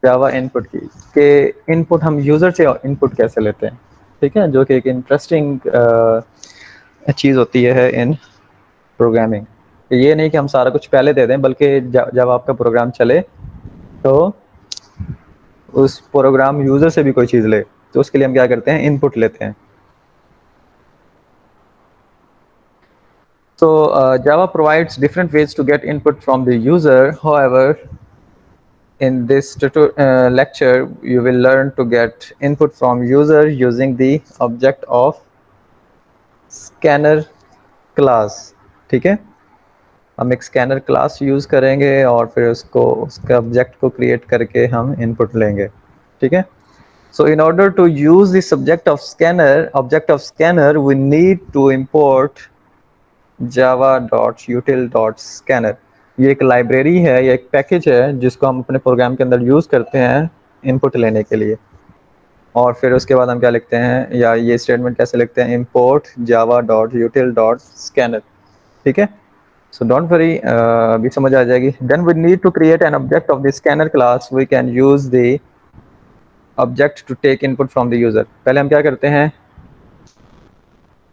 जावा input की के input हम यूज़र से इनपुट कैसे लेते हैं, ठीक है, जो कि एक इंटरेस्टिंग चीज़ होती है इन प्रोग्रामिंग। ये नहीं कि हम सारा कुछ पहले दे दें, बल्कि जब आपका प्रोग्राम चले तो उस प्रोग्राम यूज़र से भी कोई चीज़ ले, तो उसके लिए हम क्या करते हैं, इनपुट लेते हैं। So Java provides different ways to get input from the user. However, in this lecture, you will learn to get input from user using the object of scanner class. ठीक है, हम एक स्कैनर क्लास यूज़ करेंगे और फिर उसके object को create करके हम इनपुट लेंगे। ठीक है, so in order to use the object of scanner, we need to import java.util.scanner। ये एक लाइब्रेरी है, ये एक पैकेज है जिसको हम अपने प्रोग्राम के अंदर यूज़ करते हैं इनपुट लेने के लिए। और फिर उसके बाद हम क्या लिखते हैं, या ये स्टेटमेंट कैसे लिखते हैं, import java.util.scanner। ठीक है, so don't worry, अभी समझ आ जाएगी। Then we need to create an object of the scanner class। We can use the object to take input from the user। पहले हम क्या करते हैं,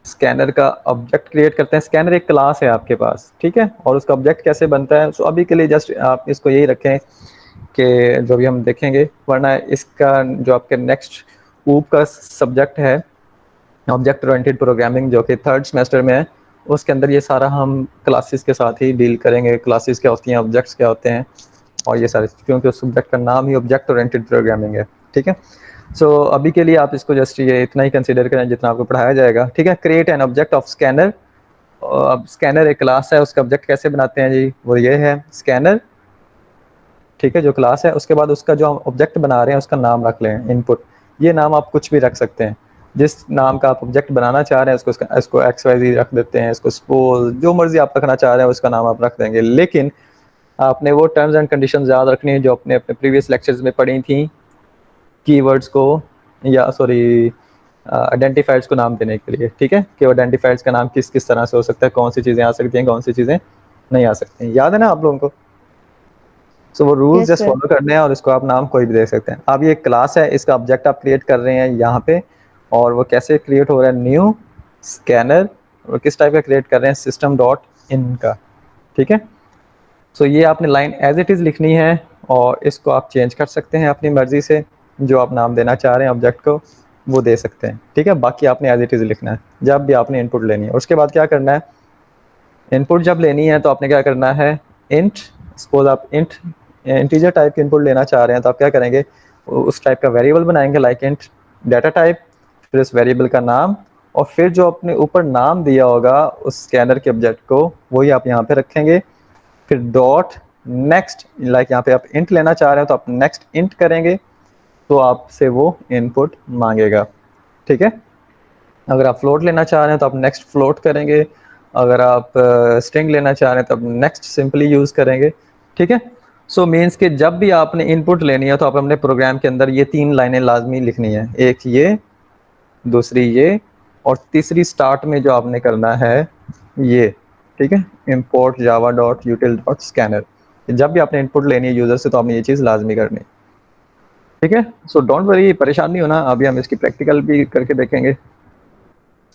स्कैनर का ऑब्जेक्ट क्रिएट करते हैं। स्कैनर एक क्लास है आपके पास, ठीक है, और उसका ऑब्जेक्ट कैसे बनता है, सो अभी के लिए जस्ट आप इसको यही रखें कि जो भी हम देखेंगे, वरना इसका जो आपके नेक्स्ट ऊप का सब्जेक्ट है ऑब्जेक्ट ओरिएंटेड प्रोग्रामिंग, जो कि 3rd सेमेस्टर में है, उसके अंदर ये सारा हम क्लासेस के साथ ही डील करेंगे। क्लासेस क्या होती हैं, ऑब्जेक्ट्स क्या होते हैं, और ये सारे, क्योंकि उस सब्जेक्ट का नाम ही ऑब्जेक्ट ओरिएंटेड प्रोग्रामिंग है। ठीक है, सो अभी के लिए आप इसको जस्ट ये इतना ही कंसीडर करें जितना आपको पढ़ाया जाएगा। ठीक है, create an object of scanner. अब स्कैनर एक क्लास है, उसका ऑब्जेक्ट कैसे बनाते हैं जी, वो ये है स्कैनर। ठीक है, जो क्लास है, उसके बाद उसका जो हम ऑब्जेक्ट बना रहे हैं उसका नाम रख लें इनपुट। ये नाम आप कुछ भी रख सकते हैं, जिस नाम का आप ऑब्जेक्ट बनाना चाह रहे हैं इसको XYZ रख देते हैं, इसको सपोज जो मर्जी आप रखना चाह रहे हैं उसका नाम आप रख देंगे। लेकिन आपने वो टर्म्स एंड कंडीशंस याद रखनी है जो आपने अपने प्रीवियस लेक्चर्स में पढ़ी थी, कीवर्ड्स को, या सॉरी आइडेंटिफायर्स को नाम देने के लिए। ठीक है, कि आइडेंटिफायर्स का नाम किस किस तरह से हो सकता है, कौन सी चीज़ें आ सकती हैं, कौन सी चीज़ें नहीं आ सकती हैं, याद है ना आप लोगों को। सो वो rules yes just sir. Follow करने हैं और इसको आप नाम कोई भी दे सकते हैं। अब ये क्लास है, इसका ऑब्जेक्ट आप क्रिएट कर रहे हैं यहाँ पे, और वो कैसे क्रिएट हो रहा है, न्यू स्कैनर, और किस टाइप का क्रिएट कर रहे हैं, सिस्टम डॉट इन का। ठीक है, सो ये आपने लाइन एज इट इज़ लिखनी है, और इसको आप चेंज कर सकते हैं अपनी मर्जी से, जो आप नाम देना चाह रहे हैं ऑब्जेक्ट को वो दे सकते हैं। ठीक है, बाकी आपने एज इट इज़ लिखना है जब भी आपने इनपुट लेनी है। उसके बाद क्या करना है, इनपुट जब लेनी है तो आपने क्या करना है, इंट, सपोज आप इंटीजर टाइप की इनपुट लेना चाह रहे हैं तो आप क्या करेंगे, उस टाइप का वेरिएबल बनाएंगे, लाइक इंट डाटा टाइप, फिर उस वेरिएबल का नाम, और फिर जो अपने ऊपर नाम दिया होगा उस स्कैनर के ऑब्जेक्ट को वही आप यहाँ पे रखेंगे। फिर डॉट नेक्स्ट, लाइक यहाँ पे आप इंट लेना चाह रहे हैं तो आप नेक्स्ट इंट करेंगे, तो आपसे वो इनपुट मांगेगा। ठीक है, अगर आप फ्लोट लेना चाह रहे हैं तो आप नेक्स्ट फ्लोट करेंगे, अगर आप स्ट्रिंग लेना चाह रहे हैं तो आप नेक्स्ट सिंपली यूज़ करेंगे। ठीक है, सो मीन्स कि जब भी आपने इनपुट लेनी है तो आप अपने प्रोग्राम के अंदर ये 3 लाइनें लाजमी लिखनी है, एक ये, दूसरी ये, और तीसरी स्टार्ट में जो आपने करना है ये। ठीक है, import java.util.scanner। जब भी आपने इनपुट लेनी है यूज़र से तो आपने ये चीज़ लाजमी करनी है। ठीक है, सो डोंट वरी, परेशान नहीं होना, अभी हम इसकी प्रैक्टिकल भी करके देखेंगे।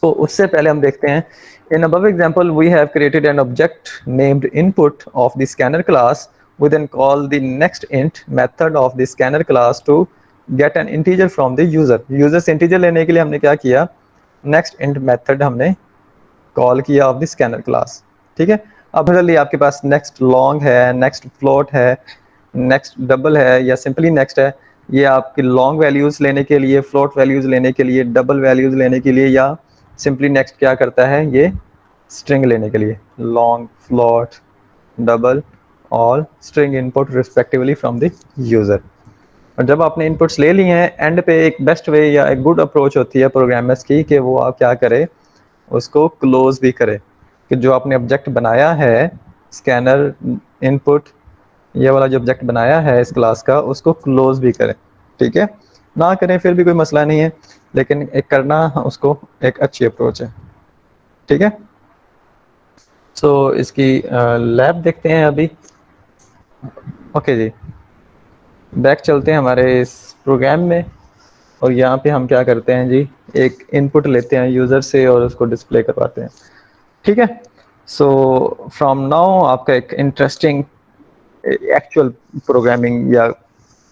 तो उससे पहले हम देखते हैं, इन above example we have created an object named input of the scanner class। We then call the next int method of the scanner class to get an integer from the user से integer लेने के लिए हमने क्या किया, next int method हमने call किया of the scanner class. ठीक है, अब जनरली आपके पास नेक्स्ट लॉन्ग है, नेक्स्ट फ्लोट है, नेक्स्ट डबल है, या सिंपली नेक्स्ट है। ये आपकी लॉन्ग वैल्यूज लेने के लिए, फ्लोट वैल्यूज लेने के लिए, डबल वैल्यूज लेने के लिए, या सिंपली नेक्स्ट क्या करता है, ये स्ट्रिंग लेने के लिए, long, float, double, all string input respectively from the user. और जब आपने इनपुट्स ले लिए हैं, एंड पे एक बेस्ट वे या एक गुड अप्रोच होती है प्रोग्रामर्स की कि वो आप क्या करें, उसको क्लोज भी करें, कि जो आपने ऑब्जेक्ट बनाया है स्कैनर इनपुट, ये वाला जो ऑब्जेक्ट बनाया है इस क्लास का, उसको क्लोज भी करें। ठीक है, ना करें फिर भी कोई मसला नहीं है, लेकिन एक करना उसको एक अच्छी अप्रोच है। ठीक है, सो इसकी लैब देखते हैं अभी। ओके जी, बैक चलते हैं हमारे इस प्रोग्राम में, और यहाँ पे हम क्या करते हैं जी, एक इनपुट लेते हैं यूज़र से और उसको डिस्प्ले करवाते हैं। ठीक है, सो फ्रॉम नाउ आपका एक इंटरेस्टिंग एक्चुअल प्रोग्रामिंग या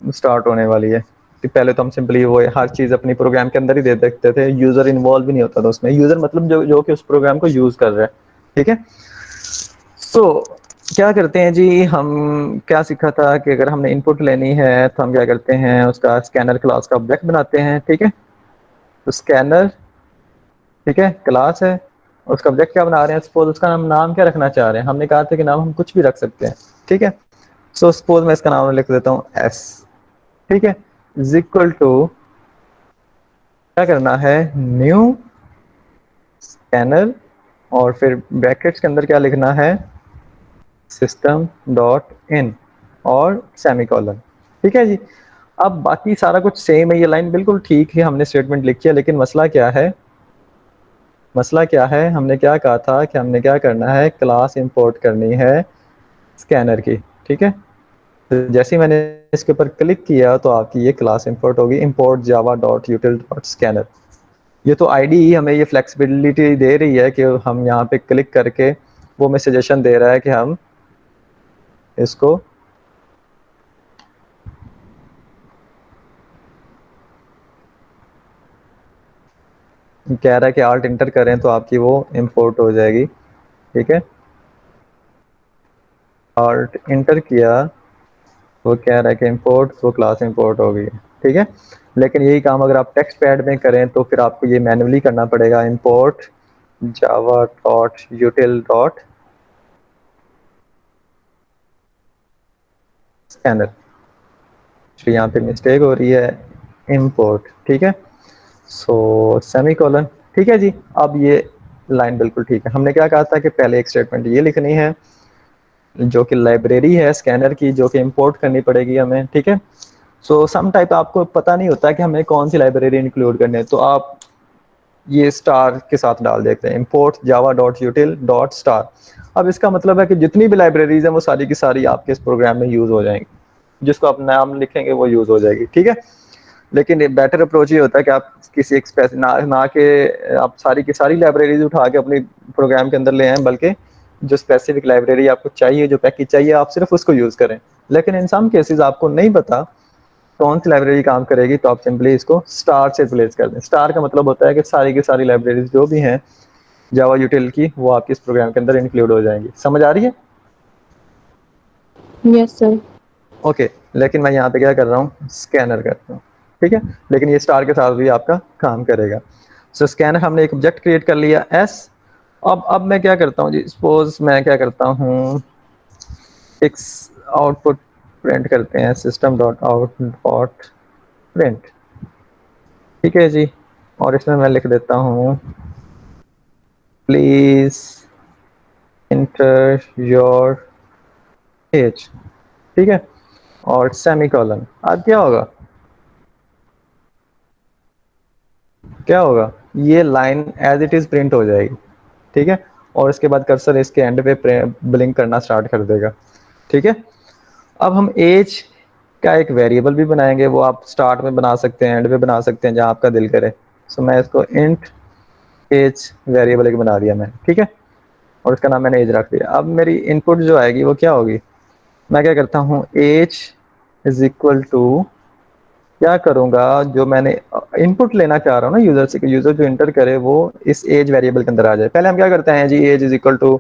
स्टार्ट होने वाली है। कि पहले तो हम सिंपली वो हर चीज़ अपनी प्रोग्राम के अंदर ही दे देखते थे, यूज़र इन्वॉल्व भी नहीं होता था उसमें। यूज़र मतलब जो कि उस प्रोग्राम को यूज़ कर रहा है। ठीक है, सो क्या करते हैं जी, हम क्या सीखा था कि अगर हमने इनपुट लेनी है तो हम क्या करते हैं, उसका स्कैनर क्लास का ऑब्जेक्ट बनाते हैं। ठीक है, तो स्कैनर, ठीक है, क्लास है, उसका ऑब्जेक्ट क्या बना रहे हैं, सपोज उसका नाम क्या रखना चाह रहे हैं। हमने कहा था कि नाम हम कुछ भी रख सकते हैं। ठीक है, सो सपोज मैं इसका नाम लिख देता हूँ एस। ठीक है, इज इक्वल टू क्या करना है, न्यू स्कैनर, और फिर ब्रैकेट्स के अंदर क्या लिखना है, सिस्टम डॉट इन और सेमीकोलन। ठीक है जी, अब बाकी सारा कुछ सेम है, ये लाइन बिल्कुल ठीक है, हमने स्टेटमेंट लिखी है, लेकिन मसला क्या है, मसला क्या है, हमने क्या कहा था कि हमने क्या करना है, क्लास इंपोर्ट करनी है स्कैनर की। ठीक है, तो जैसे ही मैंने इसके ऊपर क्लिक किया तो आपकी ये क्लास इंपोर्ट होगी, import Java dot यूटिल dot scanner. ये तो आईडी हमें ये फ्लेक्सिबिलिटी दे रही है कि हम यहाँ पे क्लिक करके, वो हमें सजेशन दे रहा है कि हम इसको कह रहा है कि आल्ट इंटर करें तो आपकी वो इंपोर्ट हो जाएगी। ठीक है, आल्ट इंटर किया, वो कह रहा है कि इंपोर्ट, वो क्लास इंपोर्ट हो गई। ठीक है, लेकिन यही काम अगर आप टेक्स्ट पैड में करें तो फिर आपको ये मैन्युअली करना पड़ेगा, import Java dot यूटिल dot scanner. तो यहाँ पे मिस्टेक हो रही है, इंपोर्ट। ठीक है, सो सेमीकोलन। ठीक है जी, अब ये लाइन बिल्कुल ठीक है। हमने क्या कहा था कि पहले एक स्टेटमेंट ये लिखनी है जो कि लाइब्रेरी है स्कैनर की, जो कि इंपोर्ट करनी पड़ेगी हमें। ठीक है, सो सम टाइप आपको पता नहीं होता कि हमें कौन सी लाइब्रेरी इंक्लूड करनी है, तो आप ये स्टार के साथ डाल देते हैं, import Java dot यूटिल dot star. अब इसका मतलब है कि जितनी भी लाइब्रेरीज हैं वो सारी की सारी आपके इस प्रोग्राम में यूज हो जाएंगी, जिसको आप नाम लिखेंगे वो यूज हो जाएगी। ठीक है, लेकिन बेटर अप्रोच ये होता है कि आप किसी एक ना कि आप सारी की सारी लाइब्रेरीज उठा के अपनी प्रोग्राम के अंदर ले आएं, बल्कि जो स्पेसिफिक लाइब्रेरी आपको चाहिए, जो पैकेज चाहिए, आप सिर्फ उसको यूज करें। लेकिन इन सम केसेस आपको नहीं पता कौन सी लाइब्रेरी काम करेगी, तो आप सिंपली इसको स्टार से रिप्लेस कर दें। स्टार का मतलब होता है कि सारी की सारी लाइब्रेरीज जो भी हैं जावा यूटिल की, वो आपके इस प्रोग्राम के अंदर इंक्लूड हो जाएंगी। समझ आ रही है? Yes sir. ओके, लेकिन मैं यहाँ पे क्या कर रहा हूँ, स्कैनर करता हूँ। ठीक है, लेकिन ये स्टार के साथ भी आपका काम करेगा। सो स्कैनर हमने एक ऑब्जेक्ट क्रिएट कर लिया एस। अब मैं क्या करता हूँ जी, सपोज मैं क्या करता हूँ, एक आउटपुट प्रिंट करते हैं, system dot out dot print. ठीक है जी, और इसमें मैं लिख देता हूँ प्लीज इंटर योर एज। ठीक है, और सेमीकोलन। अब क्या होगा, क्या होगा, ये line as it is print हो जाएगी। ठीक है, और इसके बाद कर्सर इसके एंड पे ब्लिंक करना स्टार्ट कर देगा। ठीक है, अब हम एज का एक वेरिएबल भी बनाएंगे, वो आप स्टार्ट में बना सकते हैं, एंड पे बना सकते हैं, जहाँ आपका दिल करे। सो मैं इसको इंट एज वेरिएबल एक बना दिया मैं। ठीक है, और इसका नाम मैंने एज रख दिया। अब मेरी इनपुट जो आएगी वो क्या होगी, मैं क्या करता हूँ, एज इज इक्वल टू, क्या करूंगा, जो मैंने इनपुट लेना चाह रहा हूँ ना यूजर से, यूजर जो इंटर करे वो इस एज वेरिएबल के अंदर आ जाए। पहले हम क्या करते हैं जी, एज इज इक्वल टू,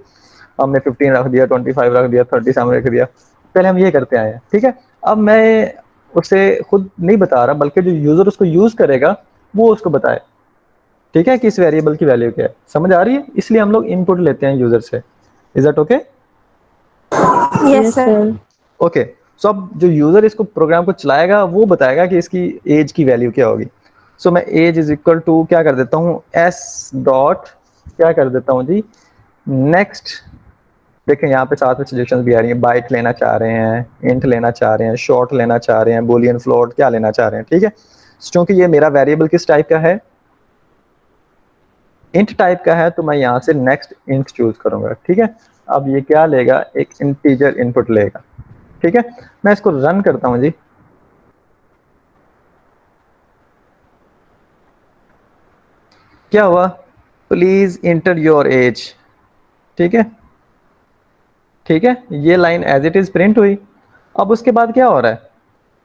हमने 15 रख दिया, 25 रख दिया, 30 सामने रख दिया, पहले हम ये करते आए हैं। ठीक है, अब मैं उसे खुद नहीं बता रहा, बल्कि जो यूजर उसको यूज करेगा वो उसको बताए। ठीक है, कि इस वेरिएबल की वैल्यू क्या है। समझ आ रही है? इसलिए हम लोग इनपुट लेते हैं यूजर से। Is that okay? Yes sir. Okay, so अब जो यूजर इसको प्रोग्राम को चलाएगा वो बताएगा कि इसकी एज की वैल्यू क्या होगी। सो मैं एज इज इक्वल टू क्या कर देता हूँ, एस डॉट, क्या कर देता हूँ जी, नेक्स्ट। देखें यहाँ पे साथ में सजेशंस भी आ रही हैं, बाइट लेना चाह रहे हैं, इंट लेना चाह रहे हैं, शॉर्ट लेना चाह रहे हैं, बोलियन फ्लोट क्या लेना चाह रहे हैं। ठीक है, क्योंकि ये मेरा वेरिएबल किस टाइप का है, इंट टाइप का है, तो मैं यहाँ से नेक्स्ट इंट चूज करूंगा। ठीक है, अब ये क्या लेगा, एक इंटीजर इनपुट लेगा। ठीक है, मैं इसको रन करता हूँ जी। क्या हुआ, प्लीज इंटर योर एज, ठीक है, ठीक है, ये line as it is print हुई। अब उसके बाद क्या हो रहा है,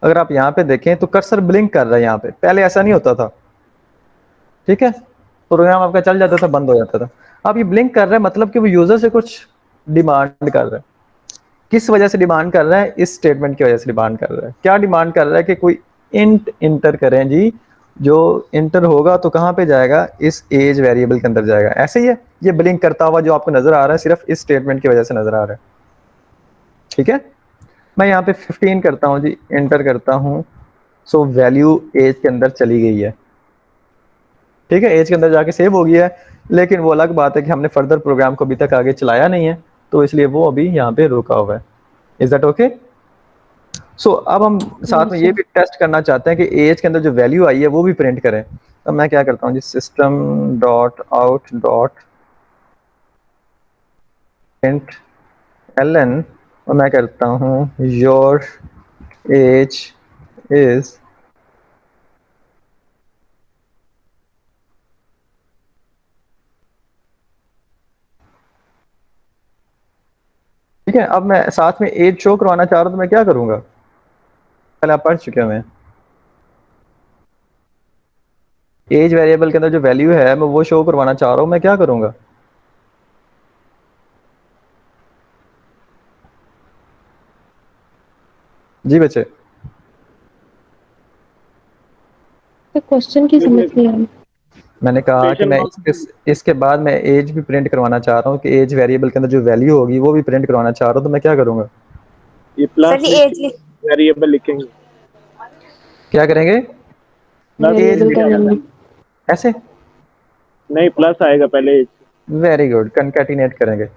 अगर आप यहाँ पे देखें तो कर्सर ब्लिंक कर रहा है यहाँ पे, पहले ऐसा नहीं होता था, ठीक है, प्रोग्राम आपका चल जाता था, बंद हो जाता था। अब ये ब्लिंक कर रहा है, मतलब कि वो यूजर से कुछ डिमांड कर रहा है। किस वजह से डिमांड कर रहा है, इस स्टेटमेंट की वजह से डिमांड कर रहा है। क्या डिमांड कर रहा है कि कोई इंट इंटर करें जी, जो इंटर होगा तो कहाँ पे जाएगा, इस एज वेरिएबल के अंदर जाएगा। ऐसे ही है, ये ब्लिंक करता हुआ जो आपको नजर आ रहा है सिर्फ इस स्टेटमेंट की वजह से नजर आ रहा है, ठीक है। मैं यहाँ पे 15 करता हूँ जी, इंटर करता हूँ, सो वैल्यू एज के अंदर चली गई है, ठीक है, एज के अंदर जाके सेव हो गया है। लेकिन वो अलग बात है कि हमने फर्दर प्रोग्राम को अभी तक आगे चलाया नहीं है, तो इसलिए वो अभी यहाँ पे रुका हुआ है। Is that okay? सो अब हम साथ में Yes, ये sir. भी टेस्ट करना चाहते हैं कि एज के अंदर जो वैल्यू आई है वो भी प्रिंट करें। तो मैं क्या करता हूँ जी, system dot out dot print l, और मैं करता हूँ योर एज इज, ठीक है। अब मैं साथ में एज शो करवाना चाह रहा हूँ, तो मैं क्या करूँगा, पहले आप पढ़ चुके हैं। एज वेरिएबल के अंदर जो वैल्यू है मैं वो शो करवाना चाह रहा हूँ, मैं क्या करूँगा? जी बच्चे, The question की समझ नहीं आई। मैंने कहा कि मैं इसके बाद मैं एज भी प्रिंट करवाना चाह रहा हूँ, कि एज वेरिएबल के अंदर जो वैल्यू होगी वो भी प्रिंट करवाना चाह रहा हूँ, तो मैं क्या करूँगा? ये सर प्लस जी लिख एज के वेरिएबल लिखेंगे। क्या करेंगे? प्लस एज वेरिएबल लिख का के वैल्यू। ऐसे, नहीं, प्लस आएगा पहले। वेरी गुड, कंकैटिनेट करेंगे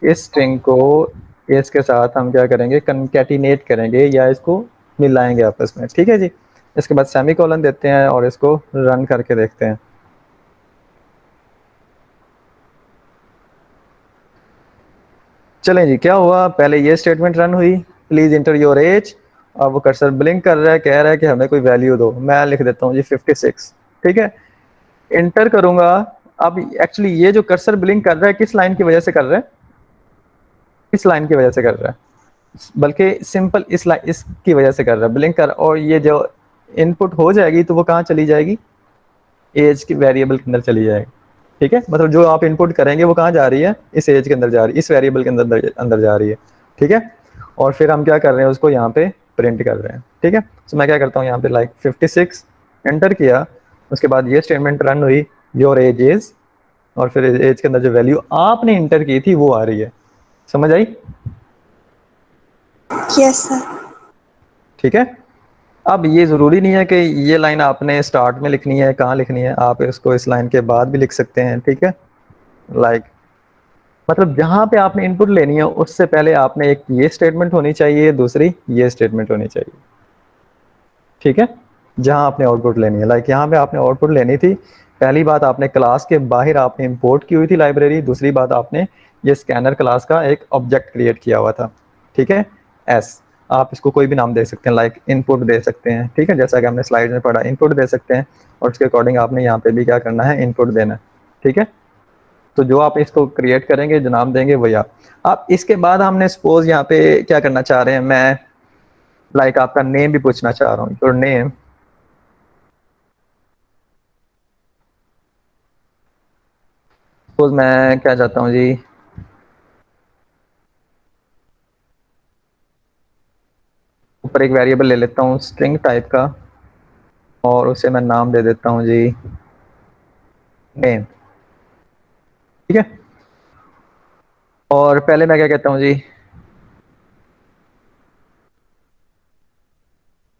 इस स्ट्रिंग को, एज के साथ हम क्या करेंगे, कंकैटिनेट करेंगे या इसको मिलाएंगे आपस में, ठीक है जी। इसके बाद सेमीकोलन देते हैं और इसको रन करके देखते हैं। चलें जी, क्या हुआ, पहले ये स्टेटमेंट रन हुई, प्लीज इंटर योर एज। अब वो कर्सर ब्लिंक कर रहा है, कह रहा है कि हमें कोई वैल्यू दो। मैं लिख देता हूँ जी 56, ठीक है, इंटर करूंगा। अब एक्चुअली ये जो कर्सर ब्लिंक कर रहा है किस लाइन की वजह से कर रहा है, इस लाइन की वजह से कर रहा है, बल्कि सिंपल इस लाइन, इसकी वजह से कर रहा है ब्लिंक कर। और ये जो इनपुट हो जाएगी तो वो कहाँ चली जाएगी, एज की वेरिएबल के अंदर चली जाएगी, ठीक है। मतलब जो आप इनपुट करेंगे वो कहाँ जा रही है, इस एज के अंदर जा रही है, इस वेरिएबल के अंदर अंदर जा रही है, ठीक है। और फिर हम क्या कर रहे हैं, उसको यहाँ पे प्रिंट कर रहे हैं, ठीक है। तो मैं क्या करता हूँ, यहाँ पे लाइक 56 एंटर किया, उसके बाद ये स्टेटमेंट रन हुई, योर एज इज, और फिर एज के अंदर जो वैल्यू आपने इंटर की थी वो आ रही है। समझ आई? Yes sir. ठीक है। अब ये ज़रूरी नहीं है कि ये लाइन आपने स्टार्ट में लिखनी है, कहाँ लिखनी है, आप इसको इस लाइन के बाद भी लिख सकते हैं, ठीक है। लाइक मतलब जहाँ पे आपने इनपुट लेनी है उससे पहले आपने एक ये स्टेटमेंट होनी चाहिए, दूसरी ये स्टेटमेंट होनी चाहिए, ठीक है। जहाँ आपने आउटपुट लेनी है, लाइक यहाँ पे आपने आउटपुट लेनी थी, पहली बात आपने क्लास के बाहर आपने इंपोर्ट की हुई थी लाइब्रेरी, दूसरी बात आपने ये स्कैनर क्लास का एक ऑब्जेक्ट क्रिएट किया हुआ था, ठीक है। एस, आप इसको कोई भी नाम दे सकते हैं, लाइक इनपुट दे सकते हैं, ठीक है, जैसा कि हमने स्लाइड में पढ़ा, इनपुट दे सकते हैं। और उसके अकॉर्डिंग आपने यहाँ पे भी क्या करना है, इनपुट देना है, ठीक है। तो जो आप इसको क्रिएट करेंगे, जो नाम देंगे वही आप इसके बाद हमने सपोज यहाँ पे क्या करना चाह रहे हैं, मैं लाइक आपका नेम भी पूछना चाह रहा हूँ, योर नेम, सपोज मैं क्या चाहता हूँ जी, ऊपर एक वेरिएबल ले लेता हूँ स्ट्रिंग टाइप का, और उसे मैं नाम दे देता हूँ जी नेम, ठीक है। और पहले मैं क्या कहता हूँ जी,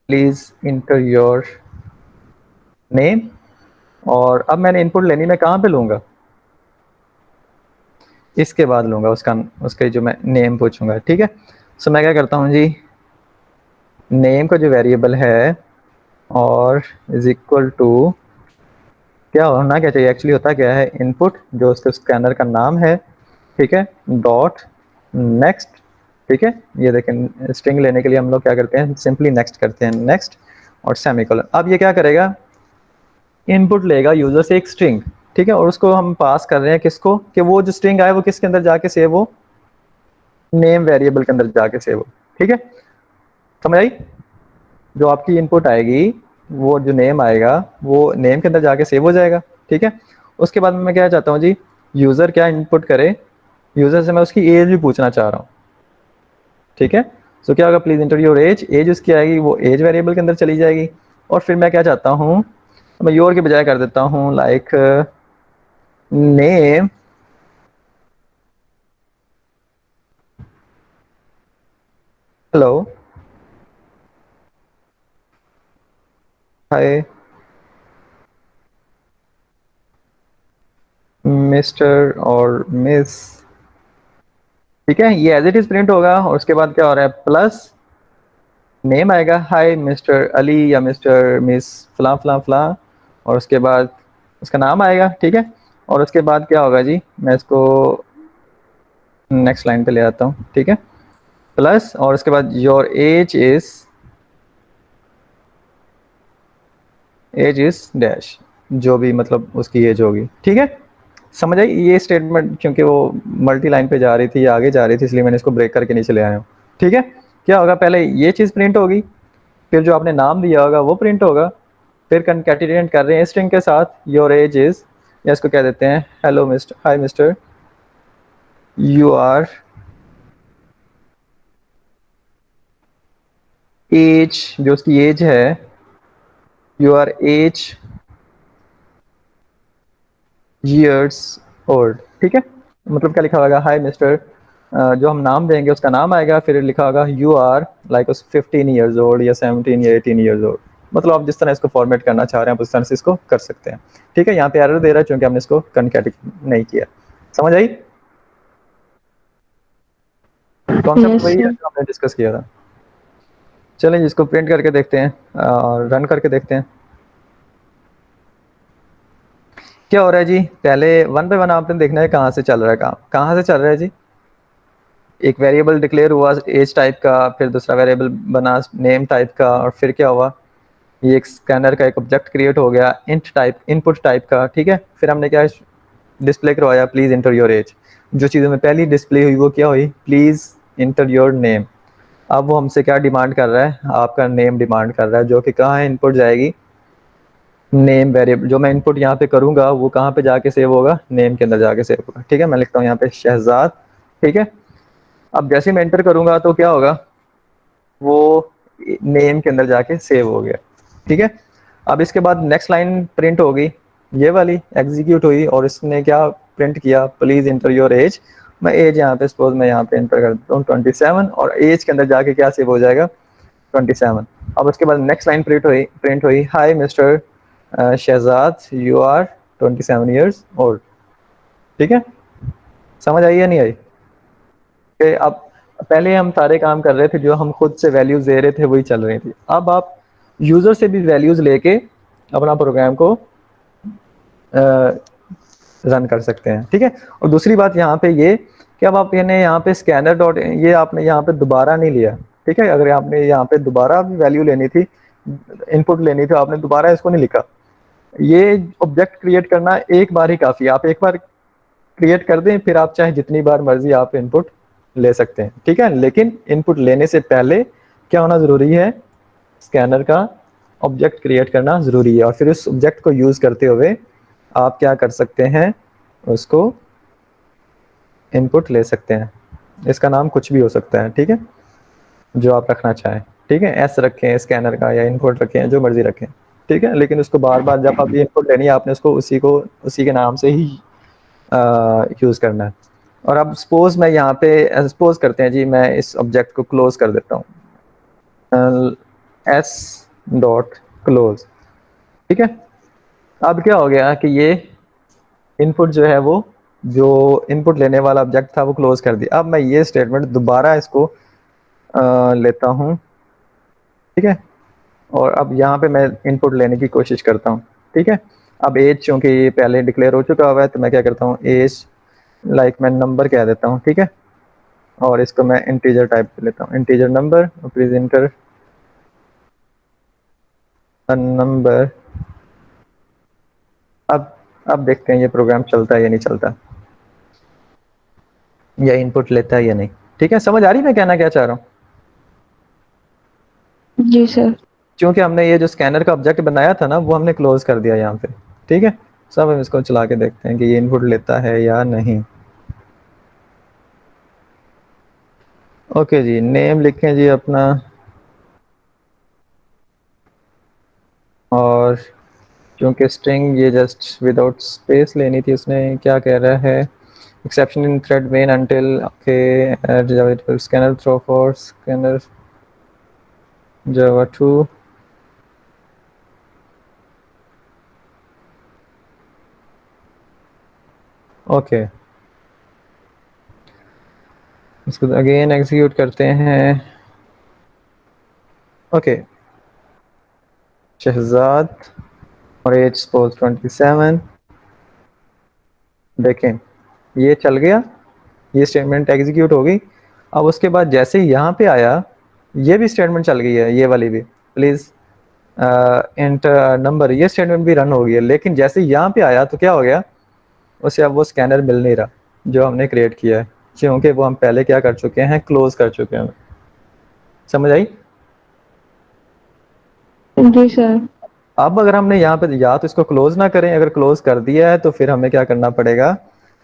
प्लीज इंटर योर नेम। और अब मैंने इनपुट लेनी, मैं कहाँ पे लूँगा, इसके बाद लूँगा उसका, उसके जो मैं नेम पूछूंगा, ठीक है। सो मैं क्या करता हूँ जी, नेम का जो वेरिएबल है और इज इक्वल टू, क्या होना क्या चाहिए, एक्चुअली होता क्या है, इनपुट जो उसके स्कैनर का नाम है, ठीक है, डॉट नेक्स्ट, ठीक है। ये देखें, स्ट्रिंग लेने के लिए हम लोग क्या करते हैं, सिंपली नेक्स्ट करते हैं, नेक्स्ट और सेमीकोलन। अब ये क्या करेगा, इनपुट लेगा यूजर से एक स्ट्रिंग, ठीक है, और उसको हम पास कर रहे हैं किसको, कि वो जो स्ट्रिंग आए वो किसके अंदर जाके सेव हो, नेम वेरिएबल के अंदर जाके सेव हो। ठीक है, समझ आई? जो आपकी इनपुट आएगी, वो जो नेम आएगा वो नेम के अंदर जाके सेव हो जाएगा। ठीक है, उसके बाद मैं क्या चाहता हूँ जी, यूज़र क्या इनपुट करे, यूज़र से मैं उसकी एज भी पूछना चाह रहा हूँ। ठीक है, सो क्या होगा, please enter your age, age उसकी आएगी वो एज वेरिएबल के अंदर चली जाएगी। और फिर मैं क्या चाहता हूँ, मैं योर के बजाय कर देता हूँ like name hello hi mister और मिस। ठीक है, ये एज इट इज प्रिंट होगा, और उसके बाद क्या हो रहा है, प्लस नेम आएगा, हाय मिस्टर अली या मिस्टर मिस फलां फलां फलां, और उसके बाद उसका नाम आएगा। ठीक है, और उसके बाद क्या होगा जी, मैं इसको नेक्स्ट लाइन पे ले आता हूँ। ठीक है, प्लस और उसके बाद एज इज डैश, जो भी मतलब उसकी एज होगी। ठीक है, समझ आई ये स्टेटमेंट, क्योंकि वो मल्टी लाइन पे जा रही थी, आगे जा रही थी, इसलिए मैंने इसको ब्रेक करके नीचे ले आया हूँ। ठीक है, क्या होगा, पहले ये चीज़ प्रिंट होगी, फिर जो आपने नाम दिया होगा वो प्रिंट होगा, फिर कंकैटिनेट कर रहे हैं स्ट्रिंग के साथ योर एज इज, या इसको कह देते हैं hello mister, hi mister, you are age, जो उसकी एज है, you are age years old। ठीक है, मतलब क्या लिखा होगा, हाय मिस्टर, जो हम नाम देंगे उसका नाम आएगा, फिर लिखा होगा you are like 15 years old या 17 या 18 years old। मतलब आप जिस तरह इसको फॉर्मेट करना चाह रहे हैं आप उस तरह से इसको कर सकते हैं। ठीक है, यहाँ पे एरर दे रहा है क्योंकि हमने इसको कनकैटिनेट नहीं किया। समझ आई? कॉन्सेप्ट यस वही है सर। जो हमने डिस्कस किया था। चलें इसको प्रिंट करके देखते हैं और रन करके देखते हैं क्या हो रहा है जी। पहले वन बाय वन आपने देखना है कहाँ से चल रहा है काम, कहाँ से चल रहा है जी। एक वेरिएबल डिक्लेयर हुआ एज टाइप का, फिर दूसरा वेरिएबल बना नेम टाइप का, और फिर क्या हुआ, ये एक स्कैनर का एक ऑब्जेक्ट क्रिएट हो गया इंट टाइप, इनपुट टाइप का। ठीक है, फिर हमने क्या डिस्प्ले करवाया, प्लीज इंटर योर एज। जो चीज़ों में पहली डिस्प्ले हुई वो क्या हुई, प्लीज इंटर योर नेम। अब वो हमसे क्या डिमांड कर रहा है, आपका नेम डिमांड कर रहा है, जो कि कहाँ है, इनपुट जाएगी नेम वेरिएबल। जो मैं इनपुट यहाँ पे करूँगा वो कहाँ पे जाके सेव होगा, नेम के अंदर जाके सेव होगा। ठीक है, मैं लिखता हूँ यहाँ पे शहजाद। ठीक है, अब जैसे ही मैं एंटर करूँगा तो क्या होगा, वो नेम के अंदर जाके सेव हो गया। ठीक है, अब इसके बाद नेक्स्ट लाइन प्रिंट होगी, ये वाली एग्जीक्यूट हुई, और इसने क्या प्रिंट किया, प्लीज इंटर योर एज। मैं एज यहाँ पे सपोज मैं यहाँ पे एंटर कर देता हूँ 27, और एज के अंदर जाके क्या सेव हो जाएगा, 27। अब उसके बाद नेक्स्ट लाइन प्रिंट हुई hi mister Shahzad, you are 27 years old। ठीक है, समझ आई या नहीं आई? कि अब पहले हम सारे काम कर रहे थे, जो हम खुद से वैल्यूज दे रहे थे वही चल रही थी। अब आप यूजर से भी वैल्यूज लेके अपना प्रोग्राम को रन कर सकते हैं। ठीक है, और दूसरी बात यहाँ पे ये कि अब आप यानी यहाँ पे स्कैनर डॉट, ये आपने यहाँ पे दोबारा नहीं लिया। ठीक है, अगर आपने यहाँ पे दोबारा भी वैल्यू लेनी थी, इनपुट लेनी थी, आपने दोबारा इसको नहीं लिखा। ये ऑब्जेक्ट क्रिएट करना एक बार ही काफ़ी है, आप एक बार क्रिएट कर दें, फिर आप चाहे जितनी बार मर्जी आप इनपुट ले सकते हैं। ठीक है, लेकिन इनपुट लेने से पहले क्या होना ज़रूरी है, स्कैनर का ऑब्जेक्ट क्रिएट करना ज़रूरी है, और फिर उस ऑब्जेक्ट को यूज़ करते हुए आप क्या कर सकते हैं, उसको इनपुट ले सकते हैं। इसका नाम कुछ भी हो सकता है। ठीक है, जो आप रखना चाहें। ठीक है, एस रखें स्कैनर का, या इनपुट रखें, जो मर्जी रखें। ठीक है, लेकिन उसको बार बार जब आप ये इनपुट लेनी है आपने उसको उसी के नाम से ही यूज़ करना है। और अब सपोज मैं यहाँ पे सपोज करते हैं जी, मैं इस ऑब्जेक्ट को क्लोज कर देता हूँ, एस डॉट क्लोज। ठीक है, अब क्या हो गया कि ये इनपुट जो है वो, जो इनपुट लेने वाला ऑब्जेक्ट था वो क्लोज कर दिया। अब मैं ये स्टेटमेंट दोबारा इसको लेता हूँ। ठीक है, और अब यहाँ पे मैं इनपुट लेने की कोशिश करता हूँ। ठीक है, अब एज चूँकि ये पहले डिक्लेयर हो चुका हुआ है, तो मैं क्या करता हूँ, एज लाइक मैं नंबर कह देता हूँ। ठीक है, और इसको मैं इंटीजर टाइप पे लेता हूँ, integer number, please inter a number. अब अब देखते हैं ये प्रोग्राम चलता है या नहीं चलता, या इनपुट लेता है या नहीं। ठीक है, समझ आ रही मैं कहना क्या चाह रहा हूँ? जी सर। क्योंकि हमने ये जो स्कैनर का ऑब्जेक्ट बनाया था ना, वो हमने क्लोज कर दिया यहाँ पे। ठीक है, सब हम इसको चला के देखते हैं कि ये इनपुट लेता है या नहीं। ओके जी, नेम लिखें जी अपना, और क्योंकि स्ट्रिंग ये जस्ट विदाउट स्पेस लेनी थी, उसने क्या कह रहा है, exception in thread main until okay scanner throw for scanner Java 2। Okay, इसको अगेन एग्जीक्यूट करते हैं। ओके, शहजाद और एज सपोज 27। देखें ये चल गया, ये स्टेटमेंट एग्जीक्यूट हो गई। अब उसके बाद जैसे ही यहाँ पे आया, ये भी स्टेटमेंट चल गई है, ये वाली भी, प्लीज़ इंटर नंबर, ये स्टेटमेंट भी रन हो गई है। लेकिन जैसे ही यहाँ पे आया तो क्या हो गया, उसे अब वो स्कैनर मिल नहीं रहा जो हमने क्रिएट किया है, क्योंकि वो हम पहले क्या कर चुके हैं, क्लोज कर चुके हैं। समझ आई? जी सर। अब अगर हमने यहाँ पे या तो इसको क्लोज ना करें, अगर क्लोज कर दिया है तो फिर हमें क्या करना पड़ेगा,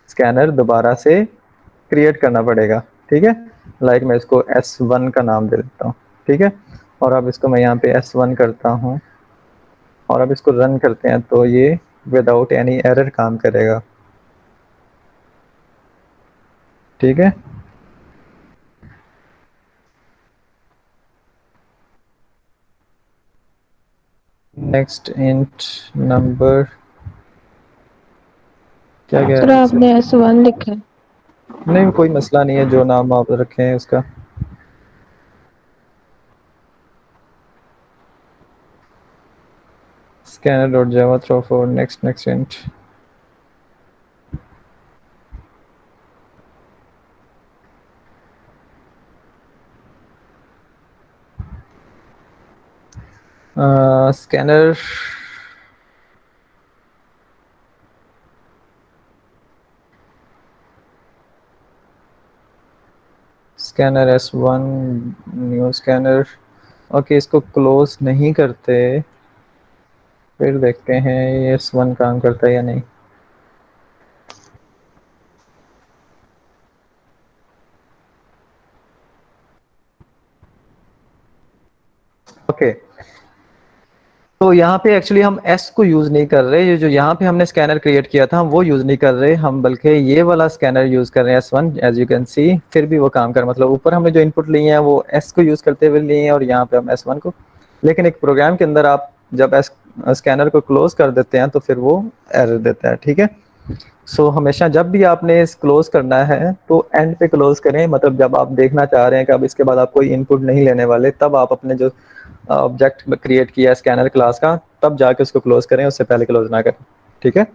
स्कैनर दोबारा से क्रिएट करना पड़ेगा। ठीक है, लाइक मैं इसको S1 का नाम दे देता हूँ। ठीक है, और अब इसको मैं यहाँ पे S1 करता हूँ, और अब इसको रन करते हैं तो ये विदाउट एनी एरर काम करेगा। ठीक है, नेक्स्ट इंट नंबर, क्या कह सर रहे हैं इसे? आपने S1 लिखा है। नहीं, कोई मसला नहीं है, जो नाम आप रखे हैं उसका। Scanner dot Java throw for next next int. Scanner scanner S1 new scanner. Okay, इसको क्लोज नहीं करते, फिर देखते हैं ये S1 काम करता है या नहीं। ओके, तो यहाँ पे एक्चुअली हम S को यूज़ नहीं कर रहे, ये जो यहाँ पे हमने स्कैनर क्रिएट किया था हम वो यूज़ नहीं कर रहे, हम बल्कि ये वाला स्कैनर यूज़ कर रहे हैं S1, as you can see. फिर भी वो काम कर, मतलब ऊपर हमने जो इनपुट लिए हैं वो S को यूज़ करते हुए लिए हैं, और यहाँ पे हम S1 को। लेकिन एक प्रोग्राम के अंदर आप जब स्कैनर को क्लोज कर देते हैं तो फिर वो एरर देता है। ठीक है, सो हमेशा जब भी आपने इस क्लोज करना है तो एंड पे क्लोज करें, मतलब जब आप देखना चाह रहे हैं कि अब इसके बाद आप कोई इनपुट नहीं लेने वाले, तब आप अपने जो ऑब्जेक्ट क्रिएट किया है स्कैनर क्लास का, तब जाके उसको क्लोज करें, उससे पहले क्लोज ना करें। ठीक है,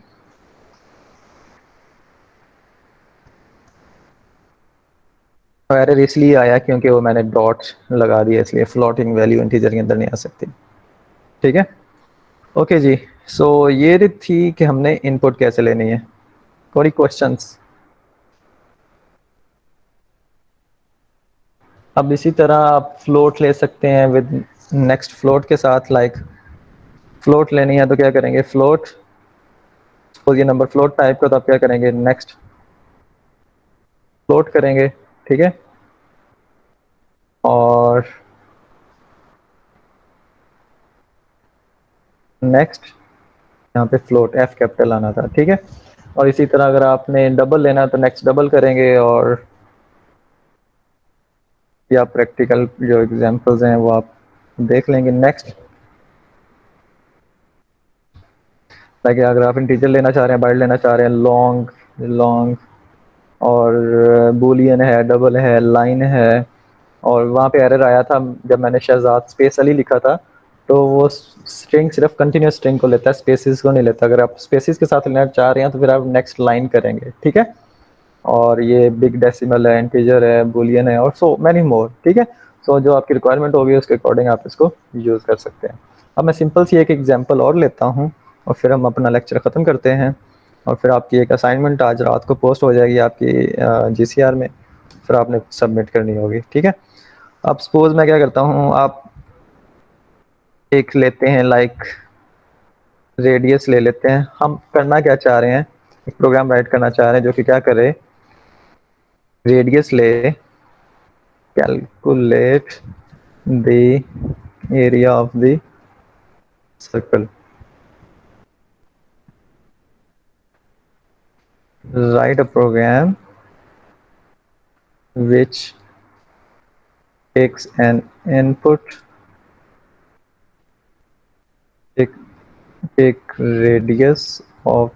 एरर इसलिए आया क्योंकि वो मैंने डॉट लगा दिया, इसलिए फ्लोटिंग वैल्यू इंटीजर के अंदर नहीं आ सकती। ठीक है, ओके जी। सो ये थी कि हमने इनपुट कैसे लेनी है। कोई क्वेश्चंस? अब इसी तरह आप फ्लोट ले सकते हैं विद नेक्स्ट फ्लोट के साथ, लाइक फ्लोट लेनी है तो क्या करेंगे, फ्लोट, सपोज ये नंबर फ्लोट टाइप का, तो आप क्या करेंगे, नेक्स्ट फ्लोट करेंगे। ठीक है, और नेक्स्ट यहाँ पे फ्लोट F कैपिटल आना था। ठीक है, और इसी तरह अगर आपने डबल लेना है तो नेक्स्ट डबल करेंगे, और या प्रैक्टिकल जो एग्जांपल्स हैं वो आप देख लेंगे। नेक्स्ट, लाइक अगर आप इंटीजर लेना चाह रहे हैं, बाइट लेना चाह रहे हैं, लॉन्ग लॉन्ग, और बूलियन है, डबल है, लाइन है, और वहाँ पे एरर आया था जब मैंने शहजाद स्पेस अली लिखा था, तो वो स्ट्रिंग सिर्फ कंटिन्यूस स्ट्रिंग को लेता है, स्पेसिस को नहीं लेता। अगर आप स्पेसिस के साथ लेना चाह रहे हैं तो फिर आप नेक्स्ट लाइन करेंगे। ठीक है, और ये बिग डेसिमल है, इंटीजर है, बुलियन है, और सो मैनी मोर। ठीक है, सो जो आपकी रिक्वायरमेंट होगी उसके अकॉर्डिंग आप इसको यूज़ कर सकते हैं। अब मैं सिंपल सी एक एग्जांपल और लेता हूँ और फिर हम अपना लेक्चर ख़त्म करते हैं। और फिर आपकी एक असाइनमेंट आज रात को पोस्ट हो जाएगी आपकी जीसीआर में, फिर आपने सबमिट करनी होगी। ठीक है, अब सपोज मैं क्या करता हूँ, आप एक लेते हैं लाइक रेडियस ले लेते हैं। हम करना क्या चाह रहे हैं, एक प्रोग्राम राइट करना चाह रहे हैं जो कि क्या करे, रेडियस ले, calculate the area of the circle, write a program which takes an input, take radius of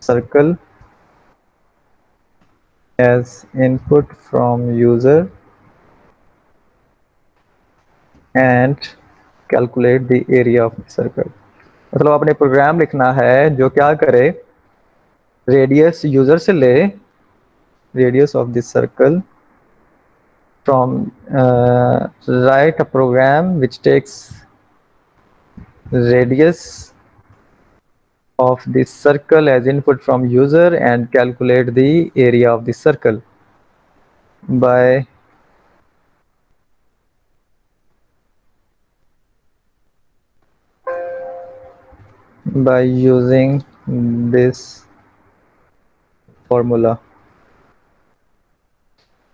circle as input from user and calculate the area of the circle। मतलब आपने प्रोग्राम लिखना है जो क्या करे, रेडियस यूजर से ले, radius of this circle from write a program which takes radius of this circle as input from user and calculate the area of the circle by using this formula।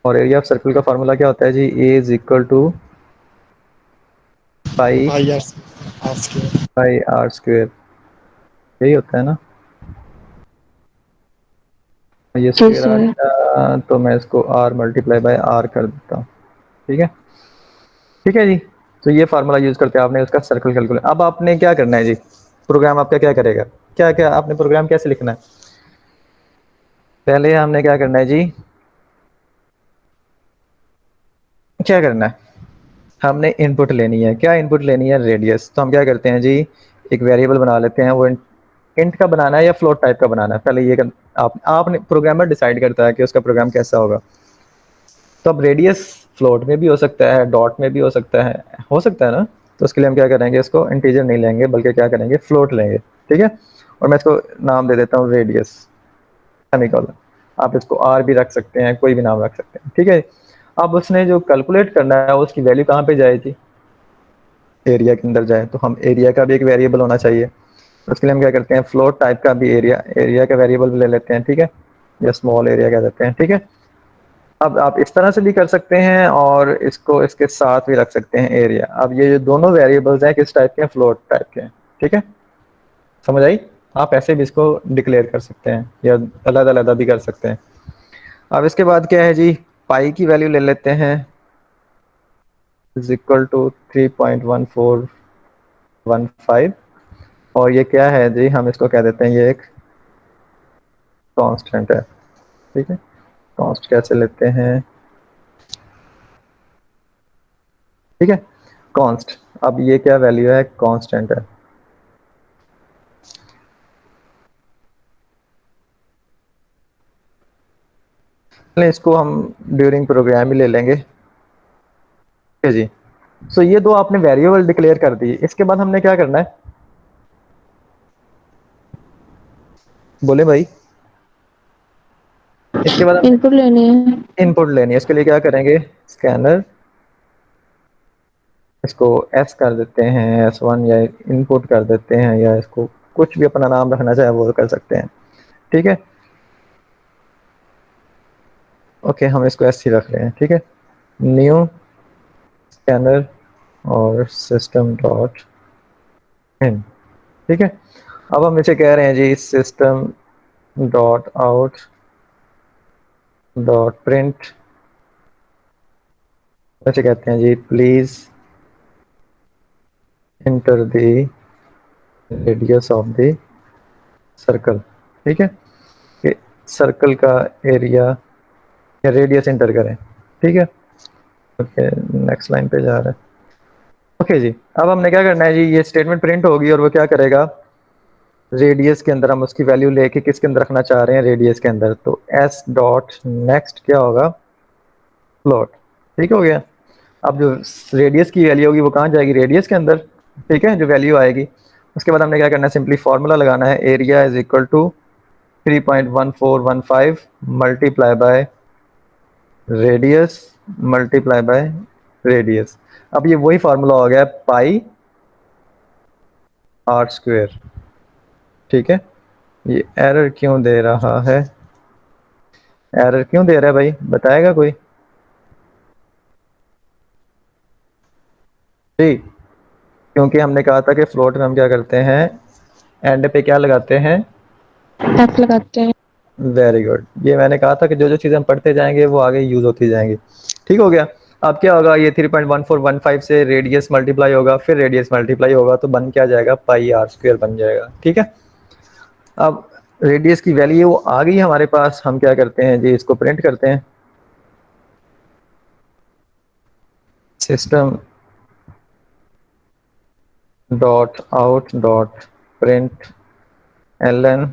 और area of circle का formula क्या होता है जी, A is equal to pi by r square, यही होता है ना। ये जी स्क्वेयर आ सर। गया तो मैं इसको आर मल्टीप्लाई बाय आर कर देता हूँ। ठीक है, ठीक है जी। तो ये फार्मूला यूज करके आपने उसका सर्कल कैलकुलेट। अब आपने क्या करना है जी, प्रोग्राम आपका क्या करेगा, क्या क्या आपने प्रोग्राम कैसे लिखना है, पहले हमने क्या करना है जी, क्या करना है, हमने इनपुट लेनी है। क्या इनपुट लेनी है, रेडियस। तो हम क्या करते हैं जी, एक वेरिएबल बना लेते हैं। वो इंट का बनाना है या फ्लोट टाइप का बनाना है, पहले ये आपने प्रोग्रामर डिसाइड करता है कि उसका प्रोग्राम कैसा होगा। तो अब रेडियस फ्लोट में भी हो सकता है, डॉट में भी हो सकता है ना। तो उसके लिए हम क्या करेंगे, इसको इंटीजर नहीं लेंगे बल्कि क्या करेंगे, फ्लोट लेंगे। ठीक है, और मैं इसको नाम दे देता हूँ रेडियस सेमीकोलन। आप इसको आर भी रख सकते हैं, कोई भी नाम रख सकते हैं। ठीक है, अब उसने जो कैलकुलेट करना है उसकी वैल्यू कहाँ पे जाएगी, एरिया के अंदर जाए। तो हम एरिया का भी एक वेरिएबल होना चाहिए। उसके लिए हम क्या करते हैं, फ्लोट टाइप का भी एरिया का वेरिएबल भी ले लेते हैं। ठीक है, या स्मॉल एरिया कह देते हैं। ठीक है, अब आप इस तरह से भी कर सकते हैं और इसको इसके साथ भी रख सकते हैं एरिया। अब ये जो दोनों वेरिएबल्स हैं किस टाइप के हैं, फ्लोट टाइप के हैं। ठीक है, समझ आई। आप ऐसे भी इसको डिक्लेयर कर सकते हैं या अलग अलग भी कर सकते हैं। अब इसके बाद क्या है जी, पाई की वैल्यू ले लेते हैं, इज इक्वल टू 3.1415। और ये क्या है जी, हम इसको कह देते हैं ये एक कांस्टेंट है। ठीक है, कांस्ट कैसे लेते हैं, ठीक है, कांस्ट। अब ये क्या वैल्यू है, कांस्टेंट है। इसको हम ड्यूरिंग प्रोग्राम ही ले लेंगे। ठीक है जी। सो ये दो आपने वेरिएबल डिक्लेयर कर दी, इसके बाद हमने क्या करना है, बोले भाई। इसके बाद इनपुट लेनी है। इनपुट लेनी है। इसके लिए क्या करेंगे, स्कैनर, इसको एस कर देते हैं, S1, या इनपुट कर देते हैं, या इसको कुछ भी अपना नाम रखना चाहे वो कर सकते हैं। ठीक है, ओके, हम इसको एस ही रख रहे हैं। ठीक है, न्यू स्कैनर और सिस्टम डॉट इन। ठीक है, अब हम इसे कह रहे हैं जी, system dot out dot print, ऐसे कहते हैं जी, please enter the radius of the circle. ठीक है, कि सर्कल का एरिया या रेडियस इंटर करें। ठीक है, ओके, नेक्स्ट लाइन पे जा रहा है। ओके जी, अब हमने क्या करना है जी, ये स्टेटमेंट प्रिंट होगी और वो क्या करेगा, रेडियस के अंदर हम उसकी वैल्यू लेके किसके अंदर रखना चाह रहे हैं, रेडियस के अंदर। तो एस डॉट नेक्स्ट क्या होगा, फ्लोट। ठीक हो गया। अब जो रेडियस की वैल्यू होगी वो कहाँ जाएगी, रेडियस के अंदर। ठीक है, जो वैल्यू आएगी। उसके बाद हमने क्या करना है, सिंपली फार्मूला लगाना है, area is equal to 3.1415 multiply by radius multiply by radius. अब ये वही फार्मूला हो गया पाई आर स्क्वेयर। ठीक है, ये एरर क्यों दे रहा है, एरर क्यों दे रहा है भाई, बताएगा कोई? ठीक, क्योंकि हमने कहा था कि फ्लोट में हम क्या करते हैं, एंड पे क्या लगाते हैं, एफ लगाते हैं। Very good. ये मैंने कहा था कि जो जो चीज़ें हम पढ़ते जाएंगे वो आगे यूज होती जाएंगी। ठीक हो गया। अब क्या होगा, ये 3.1415 से रेडियस मल्टीप्लाई होगा, फिर रेडियस मल्टीप्लाई होगा, तो बन क्या जाएगा, पाई आर स्क्वेयर बन जाएगा। ठीक है, अब रेडियस की वैल्यू आ गई हमारे पास, हम क्या करते हैं जी, इसको प्रिंट करते हैं। System dot out dot print L N,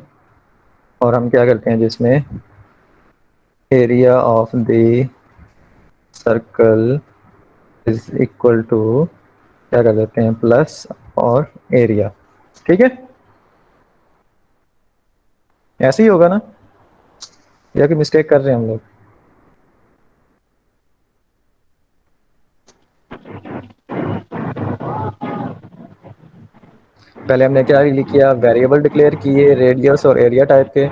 और हम क्या करते हैं जिसमें area of the circle is equal to, क्या कर देते हैं, प्लस और एरिया। ठीक है, ऐसे ही होगा ना, या कि मिस्टेक कर रहे हैं हम लोग? पहले हमने क्या किया, वेरिएबल डिक्लेयर किए रेडियस और एरिया टाइप के,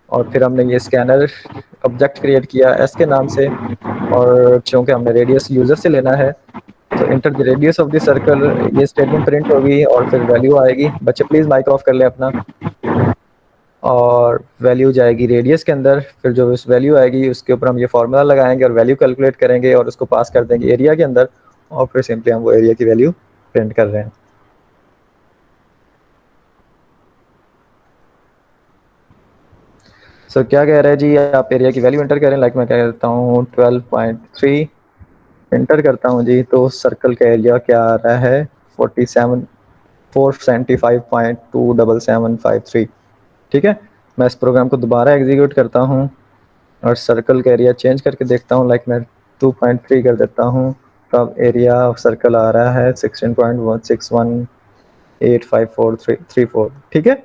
और फिर हमने ये स्कैनर ऑब्जेक्ट क्रिएट किया एस के नाम से, और चूंकि हमने रेडियस यूजर से लेना है तो inter the radius of the circle, ये स्टेटमेंट प्रिंट होगी और फिर वैल्यू आएगी। बच्चे प्लीज माइक ऑफ कर ले अपना, और वैल्यू जाएगी रेडियस के अंदर, फिर जो उस वैल्यू आएगी उसके ऊपर हम ये फार्मूला लगाएंगे और वैल्यू कैलकुलेट करेंगे और उसको पास कर देंगे एरिया के अंदर, और फिर सिंपली हम वो एरिया की वैल्यू प्रिंट कर रहे हैं। सो क्या कह रहे हैं जी, आप एरिया की वैल्यू एंटर करें, लाइक मैं कह देता हूँ 12.3 एंटर करता हूँ जी, तो सर्कल का एरिया क्या आ रहा है, 475.27753। ठीक है, मैं इस प्रोग्राम को दोबारा एग्जीक्यूट करता हूँ और सर्कल का एरिया चेंज करके देखता हूँ, लाइक मैं 2.3 कर देता हूँ, तब एरिया ऑफ सर्कल आ रहा है 16.16185434। ठीक है,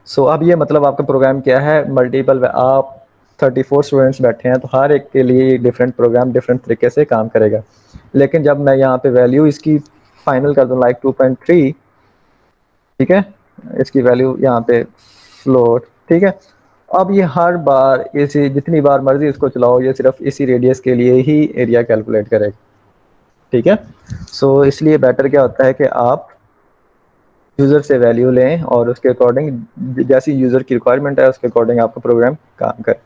सो अब ये मतलब आपका प्रोग्राम क्या है, मल्टीपल, आप 34 स्टूडेंट्स बैठे हैं तो हर एक के लिए डिफरेंट प्रोग्राम डिफरेंट तरीके से काम करेगा। लेकिन जब मैं यहाँ पे वैल्यू इसकी फाइनल कर दूँ लाइक 2.3, ठीक है, इसकी वैल्यू यहाँ पे फ्लोट, ठीक है, अब ये हर बार इसी जितनी बार मर्जी इसको चलाओ, ये सिर्फ इसी रेडियस के लिए ही एरिया कैलकुलेट करेगा। ठीक है, सो इसलिए बेटर क्या होता है कि आप यूज़र से वैल्यू लें और उसके अकॉर्डिंग जैसी यूज़र की रिक्वायरमेंट है उसके अकॉर्डिंग आपका प्रोग्राम काम करे।